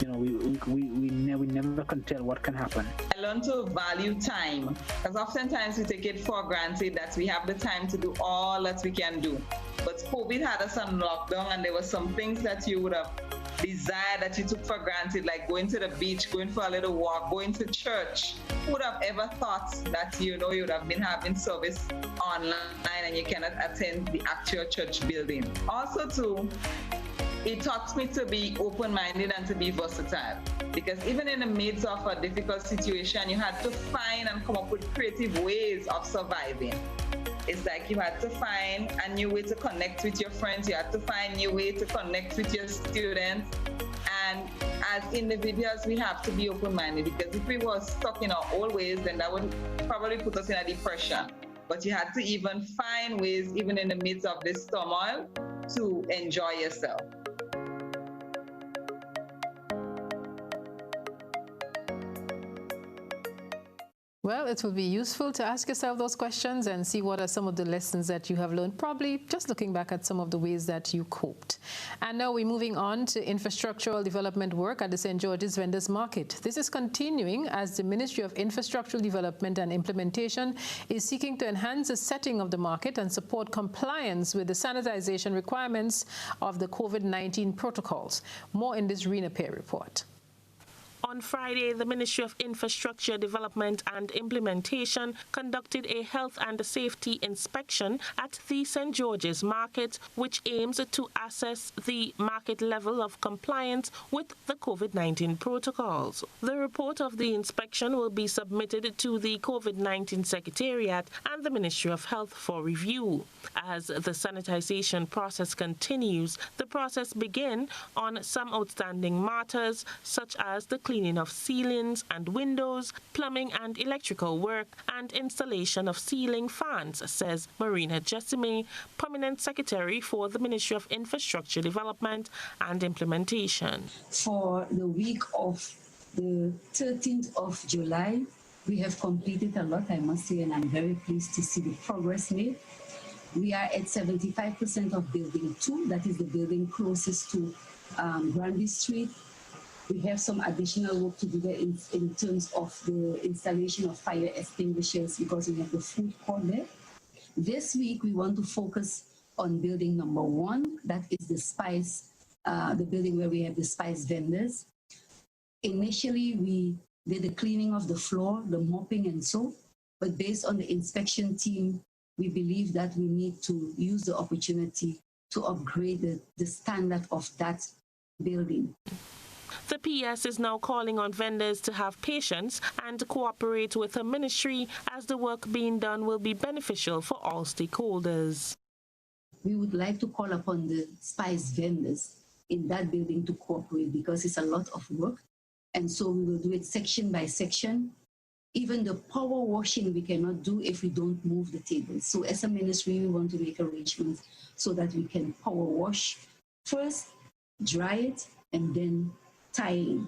You know, we never never can tell what can happen. I learned to value time, because oftentimes we take it for granted that we have the time to do all that we can do. But COVID had us on lockdown, and there were some things that you would have desired that you took for granted, like going to the beach, going for a little walk, going to church. Who would have ever thought that, you would have been having service online and you cannot attend the actual church building? Also, too, it taught me to be open-minded and to be versatile, because even in the midst of a difficult situation, you had to find and come up with creative ways of surviving. It's like you had to find a new way to connect with your friends, you had to find a new way to connect with your students. And as individuals, we have to be open-minded, because if we were stuck in our old ways, then that would probably put us in a depression. But you had to even find ways, even in the midst of this turmoil, to enjoy yourself. Well, it will be useful to ask yourself those questions and see what are some of the lessons that you have learned, probably just looking back at some of the ways that you coped. And now we're moving on to infrastructural development work at the St. George's Vendors Market. This is continuing as the Ministry of Infrastructural Development and Implementation is seeking to enhance the setting of the market and support compliance with the sanitization requirements of the COVID-19 protocols. More in this Rena Pear report. On Friday, the Ministry of Infrastructure Development and Implementation conducted a health and safety inspection at the St. George's Market, which aims to assess the market level of compliance with the COVID-19 protocols. The report of the inspection will be submitted to the COVID-19 Secretariat and the Ministry of Health for review. As the sanitization process continues, the process begins on some outstanding matters, such as the cleaning of ceilings and windows, plumbing and electrical work, and installation of ceiling fans, says Marina Jessime, Permanent Secretary for the Ministry of Infrastructure Development and Implementation. For the week of the 13th of July, we have completed a lot, I must say, and I'm very pleased to see the progress made. We are at 75% of Building 2, that is the building closest to Granby Street. We have some additional work to do there in terms of the installation of fire extinguishers, because we have the food court there. This week, we want to focus on building number 1, that is the spice, the building where we have the spice vendors. Initially, we did the cleaning of the floor, the mopping and so, but based on the inspection team, we believe that we need to use the opportunity to upgrade the standard of that building. The PS is now calling on vendors to have patience and cooperate with the ministry, as the work being done will be beneficial for all stakeholders. We would like to call upon the spice vendors in that building to cooperate, because it's a lot of work. And so we will do it section by section. Even the power washing we cannot do if we don't move the tables. So as a ministry, we want to make arrangements so that we can power wash first, dry it, and then tiling.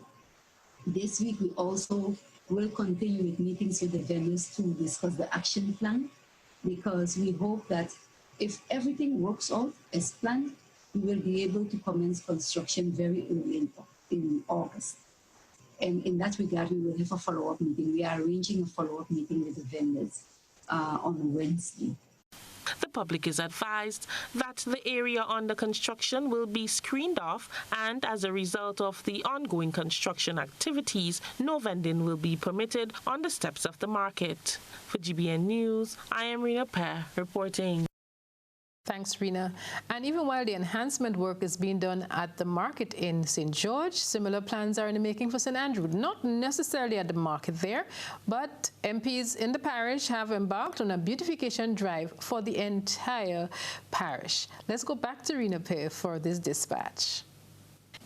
This week, we also will continue with meetings with the vendors to discuss the action plan, because we hope that if everything works out as planned, we will be able to commence construction very early in August. And in that regard, we will have a follow-up meeting. We are arranging a follow-up meeting with the vendors on Wednesday. The public is advised that the area under construction will be screened off, and as a result of the ongoing construction activities, no vending will be permitted on the steps of the market. For GBN News, I am Rena Pear reporting. Thanks, Rena. And even while the enhancement work is being done at the market in St. George, similar plans are in the making for St. Andrew. Not necessarily at the market there, but MPs in the parish have embarked on a beautification drive for the entire parish. Let's go back to Rena Pear for this dispatch.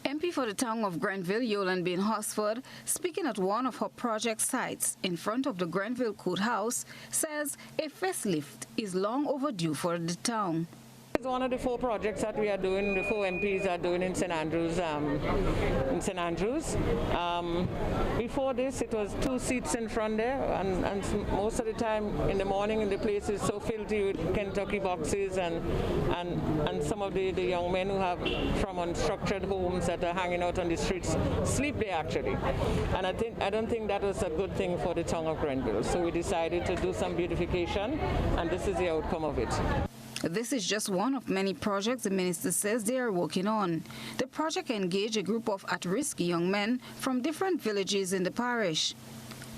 MP for the town of Grenville, Yolande Bain Hosford, speaking at one of her project sites in front of the Grenville Courthouse, says a facelift is long overdue for the town. It's one of the 4 projects that we are doing, the 4 MPs are doing in St. Andrews. Before this, it was 2 seats in front there, and most of the time in the morning, the place is so filthy with Kentucky boxes and some of the young men who have from unstructured homes that are hanging out on the streets sleep there actually. And I don't think that was a good thing for the town of Grenville. So we decided to do some beautification, and this is the outcome of it. This is just one of many projects the minister says they are working on. The project engaged a group of at-risk young men from different villages in the parish.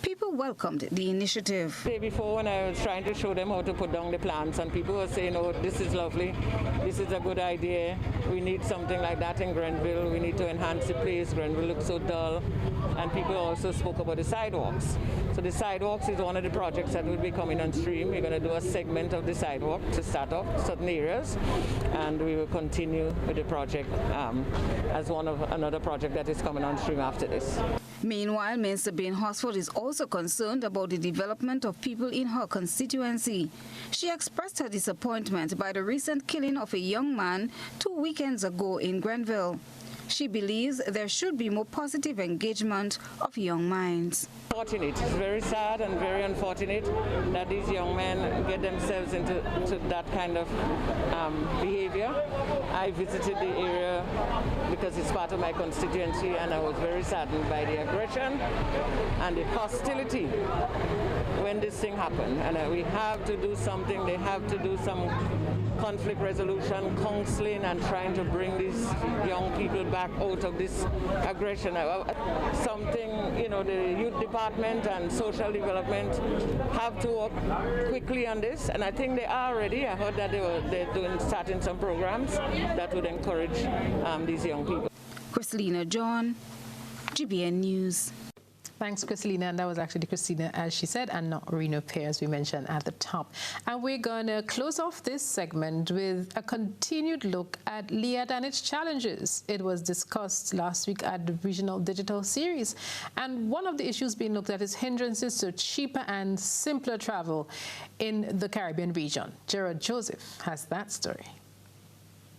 People welcomed the initiative. The day before, when I was trying to show them how to put down the plants, and people were saying, oh, this is lovely, this is a good idea, we need something like that in Grenville, we need to enhance the place, Grenville looks so dull. And people also spoke about the sidewalks. So the sidewalks is one of the projects that will be coming on stream. We're going to do a segment of the sidewalk to start off certain areas, and we will continue with the project as another project that is coming on stream after this. Meanwhile, Minister Bain Horsford is also concerned about the development of people in her constituency. She expressed her disappointment by the recent killing of a young man 2 weekends ago in Grenville. She believes there should be more positive engagement of young minds. It's very sad and very unfortunate that these young men get themselves into that kind of behavior. I visited the area because it's part of my constituency, and I was very saddened by the aggression and the hostility when this thing happened. And we have to do something. They have to do some conflict resolution, counseling, and trying to bring these young people back out of this aggression. Something, you know, the youth department and social development have to work quickly on this, and I think they are already. I heard that they're starting some programs that would encourage these young people. Christina John, GBN News. Thanks, Christina. And that was actually Christina, as she said, and not Reno Pear, as we mentioned at the top. And we're going to close off this segment with a continued look at LIAD and its challenges. It was discussed last week at the Regional Digital Series. And one of the issues being looked at is hindrances to cheaper and simpler travel in the Caribbean region. Gerard Joseph has that story.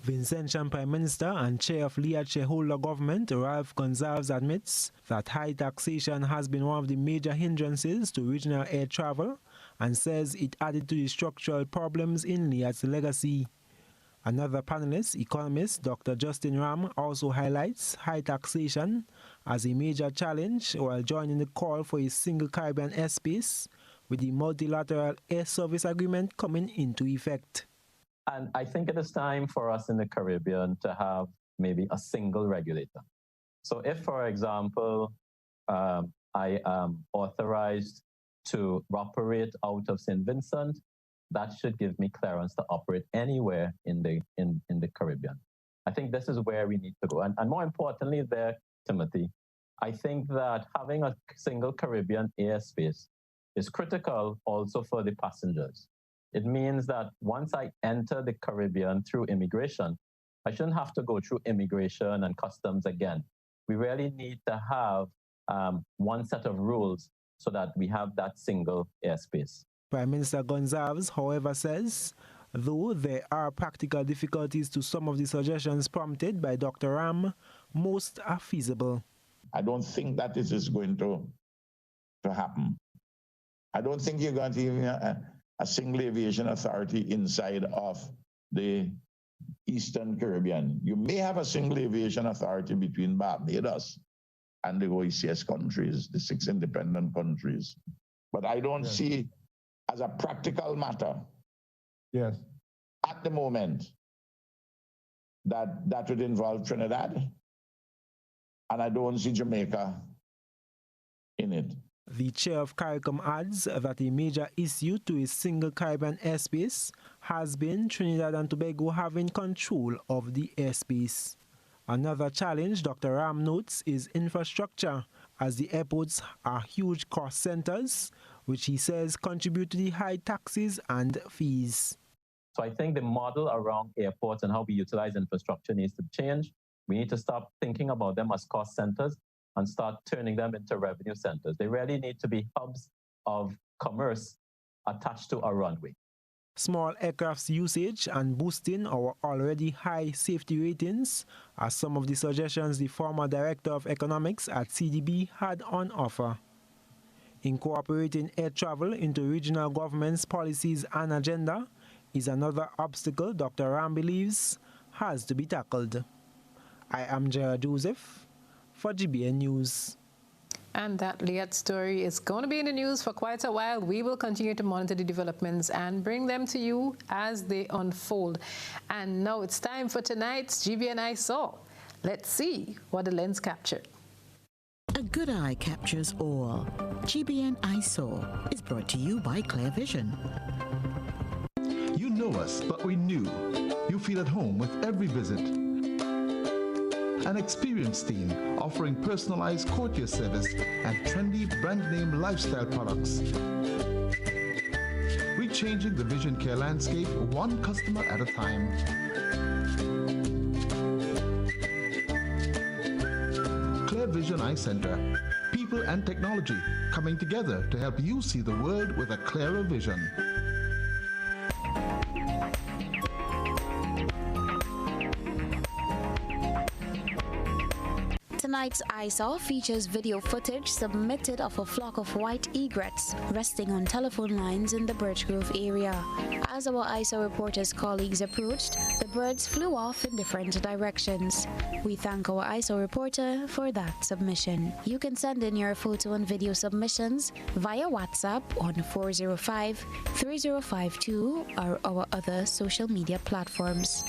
Vincentian Prime Minister and Chair of LIAD shareholder government, Ralph Gonsalves, admits that high taxation has been one of the major hindrances to regional air travel and says it added to the structural problems in LIAD's legacy. Another panelist, economist Dr. Justin Ram, also highlights high taxation as a major challenge while joining the call for a single Caribbean airspace with the multilateral air service agreement coming into effect. And I think it is time for us in the Caribbean to have maybe a single regulator. So if, for example, I am authorized to operate out of St. Vincent, that should give me clearance to operate anywhere in the Caribbean. I think this is where we need to go. And more importantly there, Timothy, I think that having a single Caribbean airspace is critical also for the passengers. It means that once I enter the Caribbean through immigration, I shouldn't have to go through immigration and customs again. We really need to have one set of rules so that we have that single airspace. Prime Minister Gonsalves, however, says, though there are practical difficulties to some of the suggestions prompted by Dr. Ram, most are feasible. I don't think that this is going to happen. I don't think you're going to even a single aviation authority inside of the Eastern Caribbean. You may have a single aviation authority between Barbados and the OECS countries, the 6 independent countries. But I don't see, as a practical matter, at the moment, that would involve Trinidad, and I don't see Jamaica in it. The chair of CARICOM adds that a major issue to a single Caribbean airspace has been Trinidad and Tobago having control of the airspace. Another challenge, Dr. Ram notes, is infrastructure, as the airports are huge cost centers, which he says contribute to the high taxes and fees. So I think the model around airports and how we utilize infrastructure needs to change. We need to stop thinking about them as cost centers and start turning them into revenue centers. They really need to be hubs of commerce attached to a runway. Small aircraft's usage and boosting our already high safety ratings are some of the suggestions the former Director of Economics at CDB had on offer. Incorporating air travel into regional government's policies and agenda is another obstacle Dr. Ram believes has to be tackled. I am Gerard Joseph for GBN News. And that Liat story is going to be in the news for quite a while. We will continue to monitor the developments and bring them to you as they unfold. And now it's time for tonight's GBN I Saw. Let's see what the lens captured. A good eye captures all. GBN I Saw is brought to you by Clear Vision. You know us, but we knew. You feel at home with every visit. An experienced team offering personalized courtier service and trendy brand name lifestyle products. We're changing the vision care landscape one customer at a time. Clear Vision Eye Center. People and technology coming together to help you see the world with a clearer vision. Tonight's I Saw features video footage submitted of a flock of white egrets resting on telephone lines in the Birch Grove area. As our I Saw reporter's colleagues approached, the birds flew off in different directions. We thank our I Saw reporter for that submission. You can send in your photo and video submissions via WhatsApp on 405-3052 or our other social media platforms.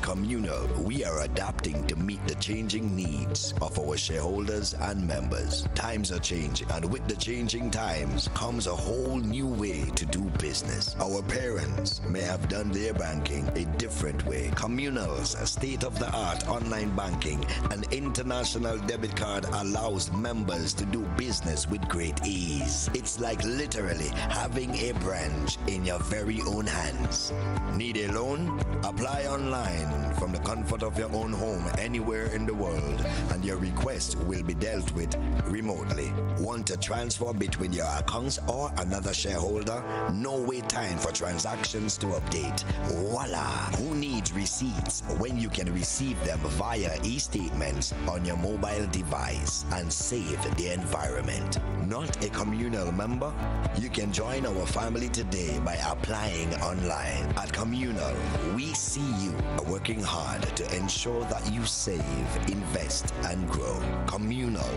Communal, we are adapting to meet the changing needs of our shareholders and members. Times are changing, and with the changing times comes a whole new way to do business. Our parents may have done their banking a different way. Communal's state-of-the-art online banking and international debit card allows members to do business with great ease. It's like literally having a branch in your very own hands. Need a loan? Apply online from the comfort of your own home anywhere in the world, and your request will be dealt with remotely. Want to transfer between your accounts or another shareholder? No wait time for transactions to update. Voila! Who needs receipts when you can receive them via e-statements on your mobile device and save the environment? Not a communal member? You can join our family today by applying online. At Communal, we see you working hard to ensure that you save, invest, and grow. Communal.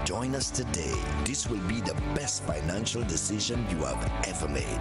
Join us today. This will be the best financial decision you have ever made.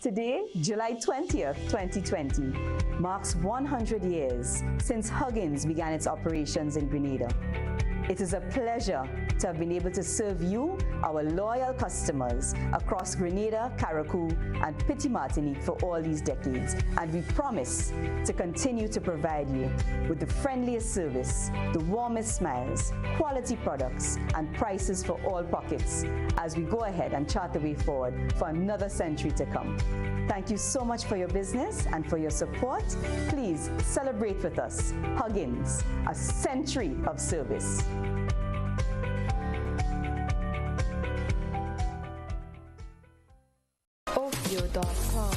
Today, July 20th, 2020, marks 100 years since Huggins began its operations in Grenada. It is a pleasure to have been able to serve you, our loyal customers, across Grenada, Carriacou, and Petit Martinique for all these decades. And we promise to continue to provide you with the friendliest service, the warmest smiles, quality products, and prices for all pockets as we go ahead and chart the way forward for another century to come. Thank you so much for your business and for your support. Please celebrate with us. Huggins, a century of service. Ofio.com.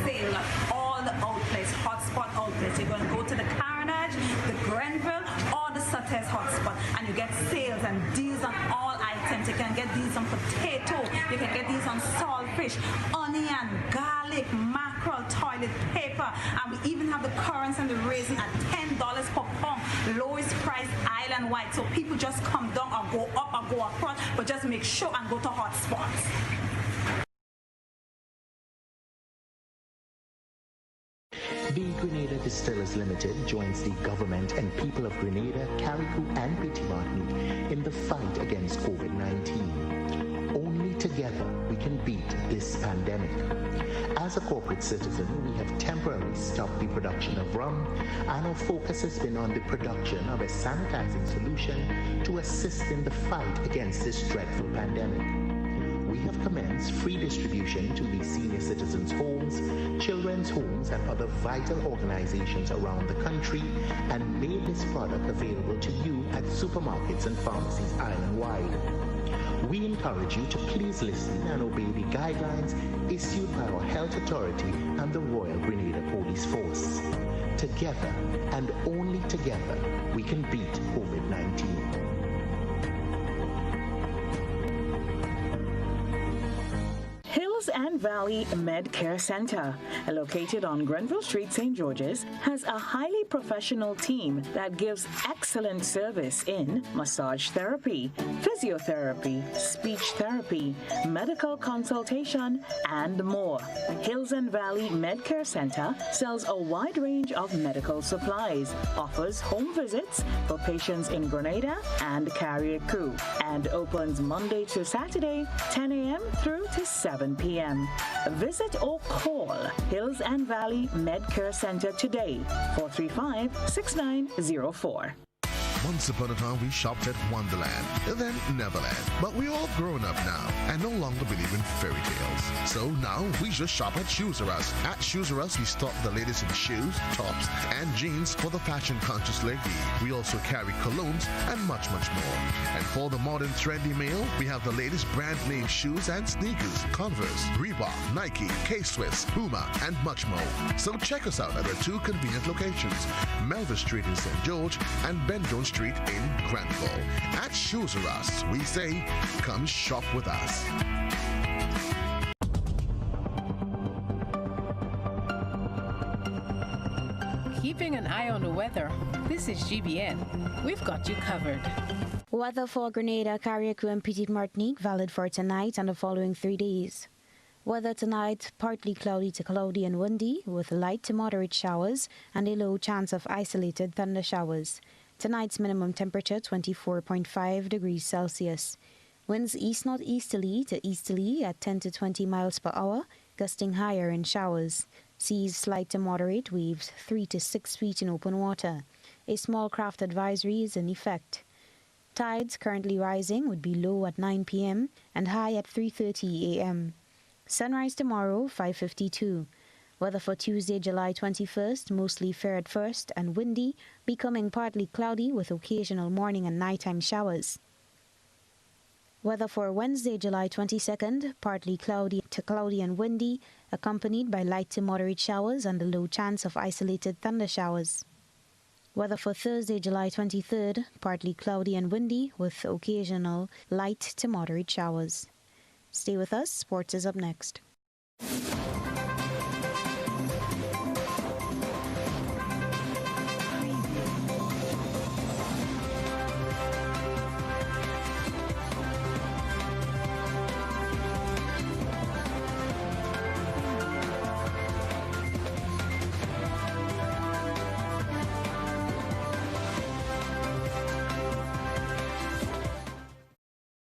Sale. All the outlets, hotspot outlets. You're going to go to the Carnage, the Grenville, or the Sutter's hotspot, and you get sales and deals on all items. You can get these on potato, you can get these on saltfish, onion, garlic, mackerel, toilet paper, and we even have the currants and the raisin at $10 per pound, lowest price island-wide. So people just come down or go up or go across, but just make sure and go to hotspots. Be Grenada Distillers Limited joins the government and people of Grenada, Carriacou, and Petit Martinique in the fight against COVID-19. Only together we can beat this pandemic. As a corporate citizen, we have temporarily stopped the production of rum, and our focus has been on the production of a sanitizing solution to assist in the fight against this dreadful pandemic. We have commenced free distribution to the senior citizens' homes, children's homes, and other vital organizations around the country, and made this product available to you at supermarkets and pharmacies island-wide. We encourage you to please listen and obey the guidelines issued by our health authority and the Royal Grenada Police Force. Together, and only together, we can beat COVID-19. Hills and Valley Med Care Center, located on Grenville Street, St. George's, has a highly professional team that gives excellent service in massage therapy, physiotherapy, speech therapy, medical consultation, and more. Hills and Valley Med Care Center sells a wide range of medical supplies, offers home visits for patients in Grenada and Carriacou, and opens Monday to Saturday, 10 a.m. through to 7 p.m. Visit or call Hills and Valley Med Care Center today, 435-6904. Once upon a time, we shopped at Wonderland, then Neverland. But we're all grown up now and no longer believe in fairy tales. So now we just shop at Shoes R Us. At Shoes R Us, we stock the latest in shoes, tops, and jeans for the fashion-conscious lady. We also carry colognes and much, much more. And for the modern trendy male, we have the latest brand-name shoes and sneakers, Converse, Reebok, Nike, K-Swiss, Puma, and much more. So check us out at our two convenient locations, Melville Street in St. George and Ben Jones Street in Granville. At Shoes R Us, we say, come shop with us. Keeping an eye on the weather, this is GBN. We've got you covered. Weather for Grenada, Carriacou, and Petit Martinique valid for tonight and the following 3 days. Weather tonight, partly cloudy to cloudy and windy, with light to moderate showers and a low chance of isolated thunder showers. Tonight's minimum temperature 24.5 degrees Celsius. Winds east-northeasterly to easterly at 10 to 20 miles per hour, gusting higher in showers. Seas slight to moderate, waves 3 to 6 feet in open water. A small craft advisory is in effect. Tides currently rising would be low at 9 p.m. and high at 3:30 a.m. Sunrise tomorrow, 5:52. Weather for Tuesday, July 21st, mostly fair at first and windy, becoming partly cloudy with occasional morning and nighttime showers. Weather for Wednesday, July 22nd, partly cloudy to cloudy and windy, accompanied by light to moderate showers and a low chance of isolated thunder showers. Weather for Thursday, July 23rd, partly cloudy and windy with occasional light to moderate showers. Stay with us, sports is up next.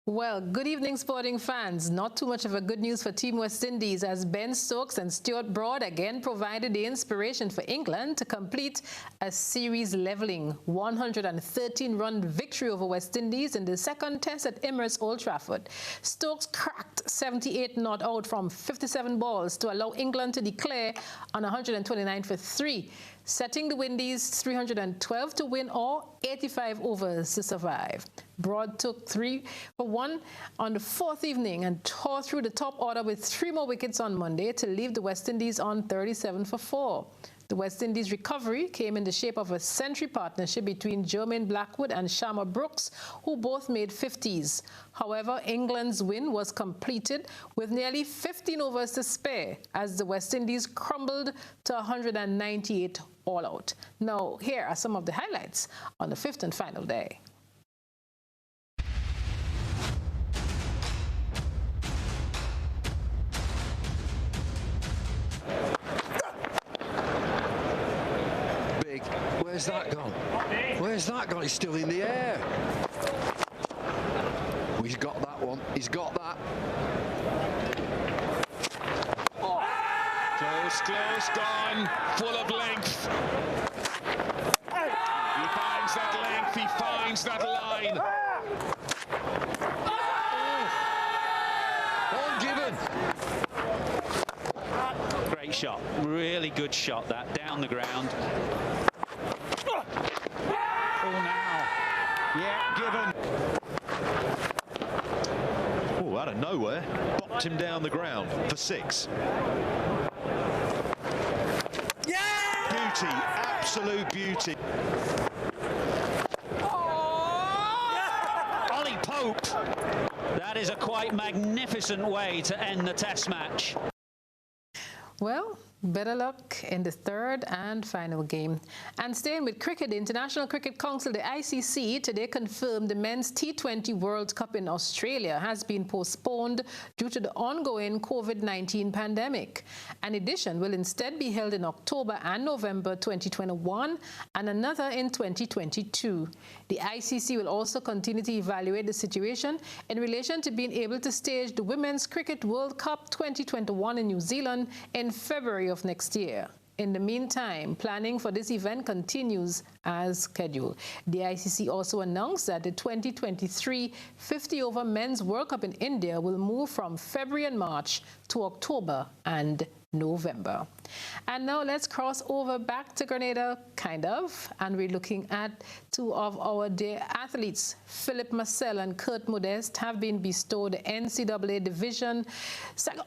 Well, good evening, sporting fans. Not too much of a good news for Team West Indies, as Ben Stokes and Stuart Broad again provided the inspiration for England to complete a series-leveling 113-run victory over West Indies in the second test at Emirates Old Trafford. Stokes cracked 78 not out from 57 balls to allow England to declare on 129 for 3. Setting the Windies 312 to win or 85 overs to survive. Broad took 3 for 1 on the fourth evening and tore through the top order with 3 more wickets on Monday to leave the West Indies on 37 for 4. The West Indies' recovery came in the shape of a century partnership between Jermaine Blackwood and Sharma Brooks, who both made 50s. However, England's win was completed with nearly 15 overs to spare as the West Indies crumbled to 198 all out. Now, here are some of the highlights on the fifth and final day. Where's that gone? Where's that gone? He's still in the air. Oh, he's got that one. He's got that. Close, gone, full of length. He finds that length, he finds that line. Ungiven. Great shot, really good shot that, down the ground. Oh, now. Yeah, given. Oh, out of nowhere, bopped him down the ground for 6. Beauty, absolute beauty. Ollie Pope. That is a quite magnificent way to end the Test match. Well, better luck in the third and final game. And staying with cricket, the International Cricket Council, the ICC, today confirmed the men's T20 World Cup in Australia has been postponed due to the ongoing COVID-19 pandemic. An edition will instead be held in October and November 2021 and another in 2022. The ICC will also continue to evaluate the situation in relation to being able to stage the Women's Cricket World Cup 2021 in New Zealand in February of next year. In the meantime, planning for this event continues as scheduled. The ICC also announced that the 2023 50-over Men's World Cup in India will move from February and March to October and November. And now let's cross over back to Grenada, kind of, and we're looking at two of our dear athletes. Philip Marcel and Kurt Modeste have been bestowed the NCAA Division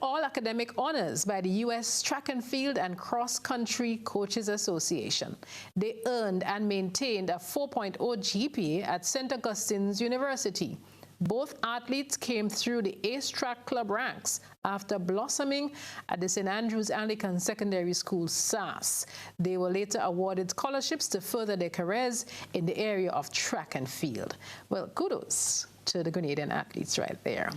All-Academic Honors by the U.S. Track and Field and Cross Country Coaches Association. They earned and maintained a 4.0 GPA at St. Augustine's University. Both athletes came through the Ace Track Club ranks after blossoming at the St. Andrews Anglican Secondary School, SAS. They were later awarded scholarships to further their careers in the area of track and field. Well, kudos to the Grenadian athletes right there.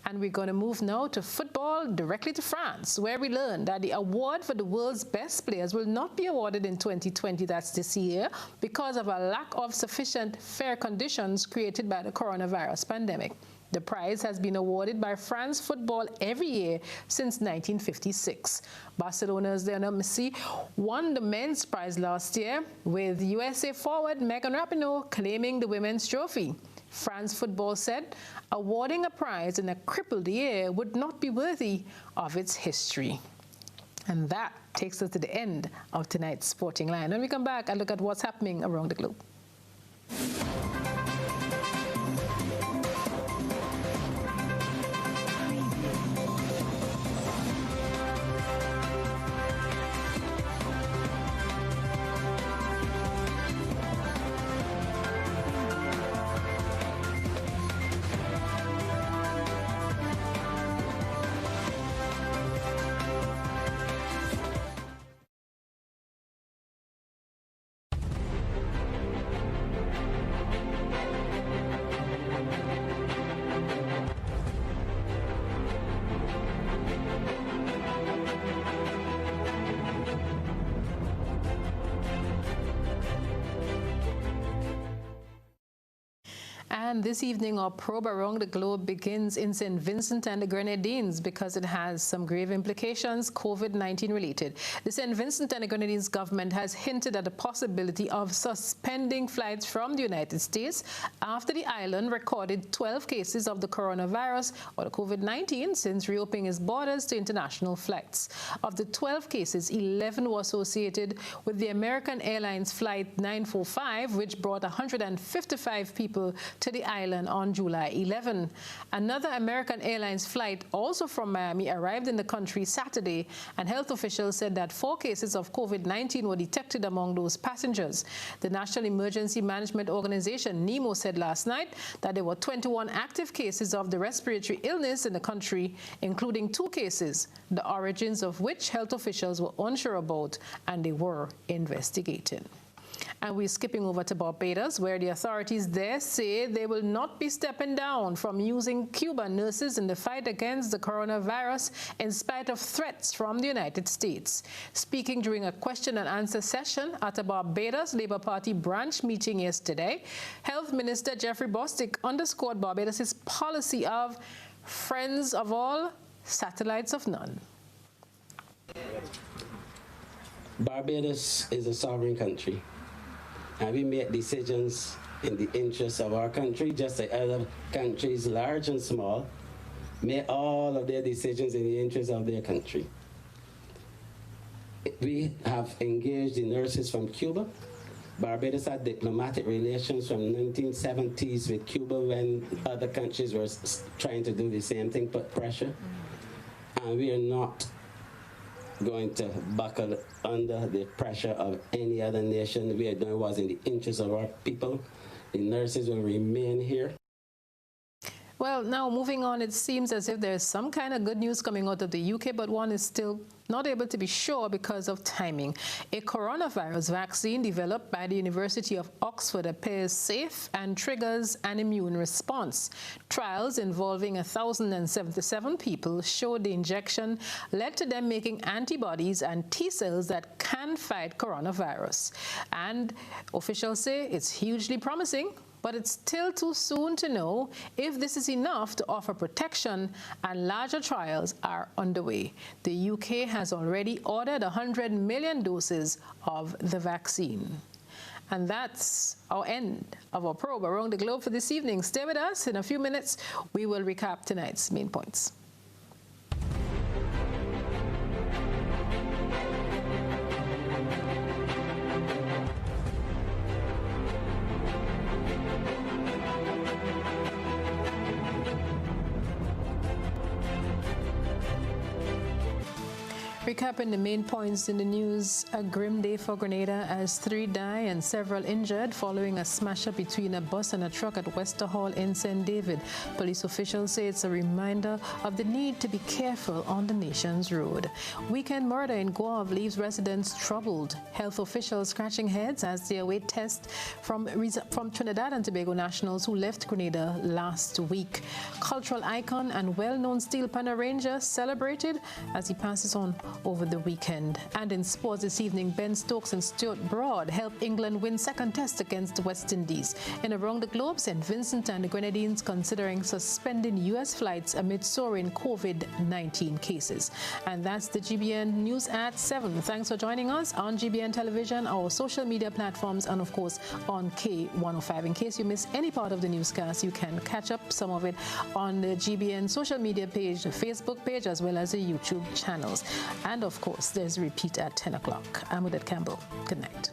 And we're going to move now to football, directly to France, where we learned that the award for the world's best players will not be awarded in 2020, that's this year, because of a lack of sufficient fair conditions created by the coronavirus pandemic. The prize has been awarded by France Football every year since 1956. Barcelona's Lionel Messi won the men's prize last year, with USA forward Megan Rapinoe claiming the women's trophy. France Football said awarding a prize in a crippled year would not be worthy of its history. And that takes us to the end of tonight's Sporting Line. When we come back, I'll look at what's happening around the globe. And this evening, our probe around the globe begins in St. Vincent and the Grenadines because it has some grave implications, COVID-19 related. The St. Vincent and the Grenadines government has hinted at the possibility of suspending flights from the United States after the island recorded 12 cases of the coronavirus or the COVID-19 since reopening its borders to international flights. Of the 12 cases, 11 were associated with the American Airlines Flight 945, which brought 155 people to the island on July 11. Another American Airlines flight, also from Miami, arrived in the country Saturday, and health officials said that 4 cases of COVID-19 were detected among those passengers. The National Emergency Management Organization, NEMO, said last night that there were 21 active cases of the respiratory illness in the country, including 2 cases, the origins of which health officials were unsure about, and they were investigating. And we're skipping over to Barbados, where the authorities there say they will not be stepping down from using Cuban nurses in the fight against the coronavirus in spite of threats from the United States. Speaking during a question and answer session at a Barbados Labour Party branch meeting yesterday, Health Minister Jeffrey Bostic underscored Barbados' policy of friends of all, satellites of none. Barbados is a sovereign country, and we make decisions in the interests of our country, just like other countries, large and small, make all of their decisions in the interest of their country. We have engaged the nurses from Cuba. Barbados had diplomatic relations from the 1970s with Cuba when other countries were trying to do the same thing, put pressure. And we are not going to buckle under the pressure of any other nation. We are doing what's in the interest of our people. The nurses will remain here. Well, now moving on, it seems as if there's some kind of good news coming out of the UK, but one is still not able to be sure because of timing. A coronavirus vaccine developed by the University of Oxford appears safe and triggers an immune response. Trials involving 1,077 people showed the injection led to them making antibodies and T cells that can fight coronavirus. And officials say it's hugely promising, but it's still too soon to know if this is enough to offer protection, and larger trials are underway. The UK has already ordered 100 million doses of the vaccine. And that's our end of our probe around the globe for this evening. Stay with us. In a few minutes, we will recap tonight's main points. Recapping the main points in the news, a grim day for Grenada as 3 die and several injured following a smash-up between a bus and a truck at Wester Hall in St. David. Police officials say it's a reminder of the need to be careful on the nation's road. Weekend murder in Guave leaves residents troubled. Health officials scratching heads as they await tests from Trinidad and Tobago nationals who left Grenada last week. Cultural icon and well-known steel panel ranger celebrated as he passes on over the weekend. And in sports this evening, Ben Stokes and Stuart Broad helped England win second test against the West Indies. And around the globe, St. Vincent and the Grenadines considering suspending U.S. flights amid soaring COVID-19 cases. And that's the GBN News at 7. Thanks for joining us on GBN Television, our social media platforms, and of course on K105. In case you miss any part of the newscast, you can catch up some of it on the GBN social media page, the Facebook page, as well as the YouTube channels. And of course, there's a repeat at 10 o'clock. I'm Odette Campbell. Good night.